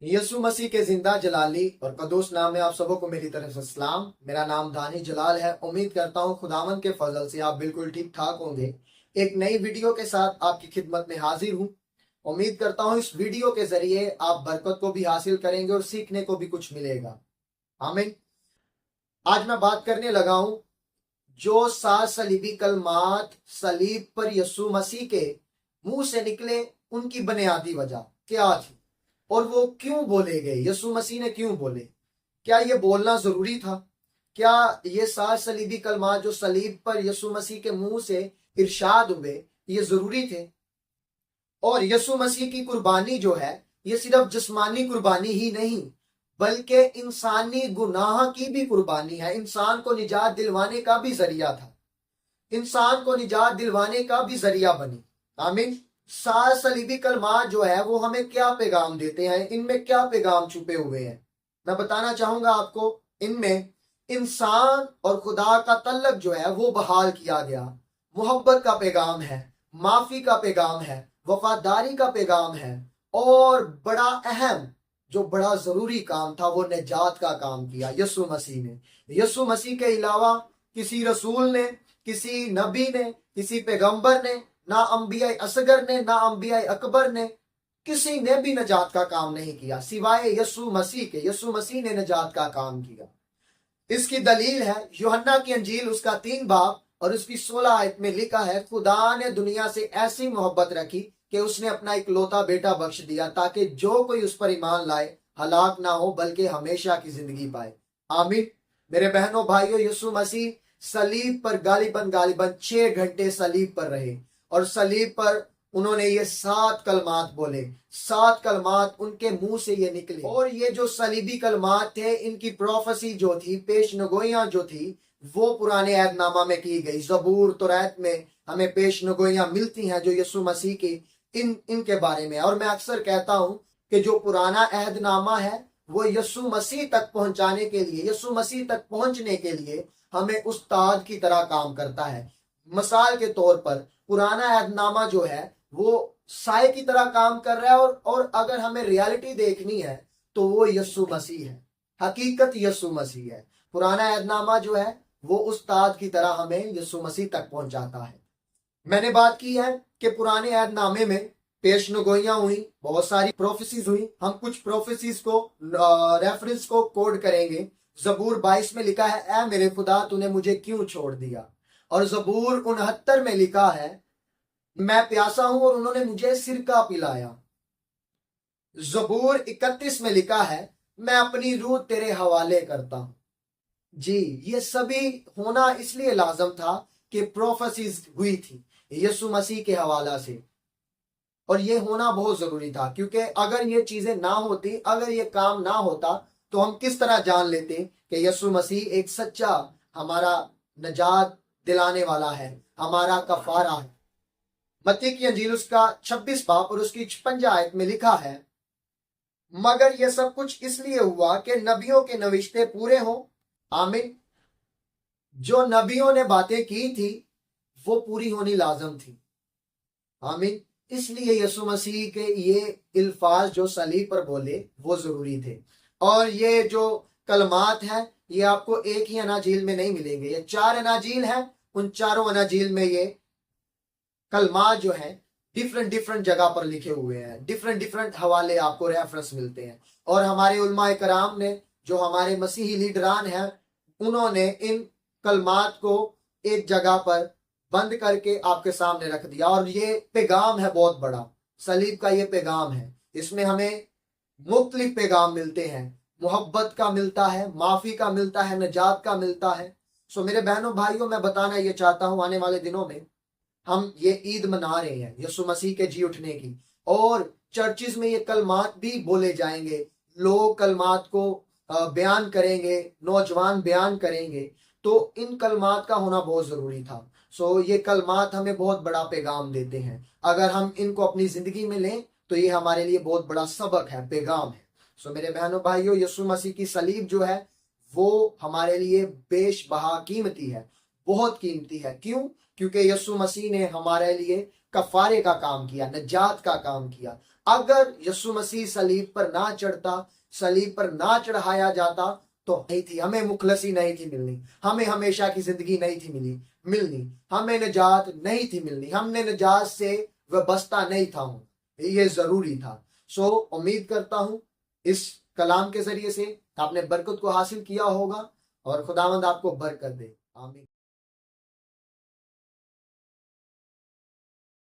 यसु मसीह के जिंदा जलाली और कदूस नाम में आप सबों को मेरी तरफ से सलाम। मेरा नाम दानी जलाल है। उम्मीद करता हूँ खुदावन के फजल से आप बिल्कुल ठीक ठाक होंगे। एक नई वीडियो के साथ आपकी खिदमत में हाजिर हूँ। उम्मीद करता हूँ इस वीडियो के जरिए आप बरकत को भी हासिल करेंगे और सीखने को भी कुछ मिलेगा। आमीन। आज मैं बात करने लगा हूँ जो 7 सलीबी कलमात सलीब पर यसु मसीह के मुंह से निकले, उनकी बुनियादी वजह क्या थी और वो क्यों बोले गए। यसु मसीह ने क्यों बोले? क्या ये बोलना जरूरी था? क्या ये 7 सलीबी कलमात जो सलीब पर यसु मसीह के मुंह से इरशाद हुए ये जरूरी थे? और यसु मसीह की कुर्बानी जो है ये सिर्फ जिस्मानी कुर्बानी ही नहीं बल्कि इंसानी गुनाह की भी कुर्बानी है। इंसान को निजात दिलवाने का भी जरिया था, इंसान को निजात दिलवाने का भी जरिया बनी। आमीन। 7 सलीबी कलमात जो है वो हमें क्या पैगाम देते हैं, इनमें क्या पैगाम छुपे हुए हैं, मैं बताना चाहूंगा आपको। इनमें इंसान और खुदा का तल्लक जो है वो बहाल किया गया, मोहब्बत का पैगाम है, माफी का पैगाम है, वफादारी का पैगाम है, और बड़ा अहम जो बड़ा जरूरी काम था वो निजात का काम किया यसु मसीह ने। यसु मसीह के अलावा किसी रसूल ने, किसी नबी ने, किसी पैगंबर ने, ना अंबिया असगर ने, ना अंबिया अकबर ने, किसी ने भी निजात का काम नहीं किया सिवाय यसु मसीह के। यसु मसीह ने निजात का काम किया। इसकी दलील है यूहन्ना की अंजील उसका 3 बाब और उसकी 16 आयत में लिखा है, खुदा ने दुनिया से ऐसी मोहब्बत रखी कि उसने अपना इकलौता बेटा बख्श दिया ताकि जो कोई उस पर ईमान लाए हलाक ना हो बल्कि हमेशा की जिंदगी पाए। आमीन। मेरे बहनों भाइयों, यसु मसीह सलीब पर गालिबन 6 घंटे सलीब पर रहे और सलीब पर उन्होंने ये 7 कलमात बोले। 7 कलमात उनके मुंह से ये निकले और ये जो सलीबी कलमात थे इनकी प्रोफेसी जो थी, पेशनगोइयां जो थी, वो पुराने अहदनामा में की गई। जबूर तौरात में हमें पेशनगोइयां मिलती हैं जो यसु मसीह की इनके बारे में। और मैं अक्सर कहता हूं कि जो पुराना अहदनामा है वो यसु मसीह तक पहुंचाने के लिए, यसु मसीह तक पहुंचने के लिए हमें उस्ताद की तरह काम करता है। मिसाल के तौर पर पुराना अहदनामा जो है वो साए की तरह काम कर रहा है और अगर हमें रियलिटी देखनी है तो वो यसु मसीह है, हकीकत यसु मसीह है। पुराना अहदनामा जो है वो उस्ताद की तरह हमें यसु मसीह तक पहुंचाता है। मैंने बात की है कि पुराने अहदनामे में पेशनगोइयां हुई, बहुत सारी प्रोफेसीज हुई। हम कुछ प्रोफेसीज को रेफरेंस को कोड करेंगे। जबूर 22 में लिखा है, ऐ मेरे खुदा तूने मुझे क्यों छोड़ दिया। और जबूर 69 में लिखा है, मैं प्यासा हूं और उन्होंने मुझे सिरका पिलाया। जबूर 31 में लिखा है, मैं अपनी रूह तेरे हवाले करता हूं। जी, ये सभी होना इसलिए लाजम था कि प्रोफेसीज हुई थी यसु मसीह के हवाला से, और ये होना बहुत जरूरी था क्योंकि अगर ये चीजें ना होती, अगर ये काम ना होता तो हम किस तरह जान लेते कि यसु मसीह एक सच्चा हमारा नजात दिलाने वाला है, हमारा कफारा है। मत्ती की अंजील उसका 26 बाब और उसकी 56 आयत में लिखा है, मगर यह सब कुछ इसलिए हुआ कि नबियों के नविश्ते पूरे हों। आमीन। जो नबियों ने बातें की थी वो पूरी होनी लाजम थी। आमीन। इसलिए यसु मसीह के ये अल्फाज जो सलीब पर बोले वो जरूरी थे। और ये जो कलमात है ये आपको एक ही अनाजील में नहीं मिलेंगे, ये 4 अनाजील है। उन चारों अनाजील में ये कलमात जो है डिफरेंट जगह पर लिखे हुए हैं, डिफरेंट हवाले आपको रेफरेंस मिलते हैं। और हमारे उलमा कराम ने, जो हमारे मसीही लीडरान हैं, उन्होंने इन कलमात को एक जगह पर बंद करके आपके सामने रख दिया। और ये पैगाम है बहुत बड़ा, सलीब का ये पैगाम है। इसमें हमें मुख्तलिफ पैगाम मिलते हैं, मोहब्बत का मिलता है, माफी का मिलता है, निजात का मिलता है। सो मेरे बहनों भाइयों, मैं बताना ये चाहता हूं, आने वाले दिनों में हम ये ईद मना रहे हैं यसु मसीह के जी उठने की, और चर्चिज में ये कलमात भी बोले जाएंगे। लोग कलमात को बयान करेंगे, नौजवान बयान करेंगे, तो इन कलमात का होना बहुत जरूरी था। सो ये कलमात हमें बहुत बड़ा पैगाम देते हैं। अगर हम इनको अपनी जिंदगी में लें तो ये हमारे लिए बहुत बड़ा सबक है, पैगाम है। सो मेरे बहनों भाइयों, यसु मसीह की सलीब जो है वो हमारे लिए बेशबहा कीमती है, बहुत कीमती है। क्यों? क्योंकि यसु मसीह ने हमारे लिए کفارے کا کام کیا، نجات کا کام کیا۔ اگر یسوع مسیح صلیب پر نہ چڑھتا، صلیب پر نہ چڑھایا جاتا تو نہیں تھی، ہمیں مخلصی نہیں تھی ملنی، ہمیں ہمیشہ کی زندگی نہیں تھی ملنی، ہمیں نجات نہیں تھی ملنی، ہم نے نجات سے وابستہ نہیں تھا ہوں، یہ ضروری تھا۔ سو امید کرتا ہوں اس کلام کے ذریعے سے آپ نے برکت کو حاصل کیا ہوگا، اور خداوند آپ کو برکت دے، آمین۔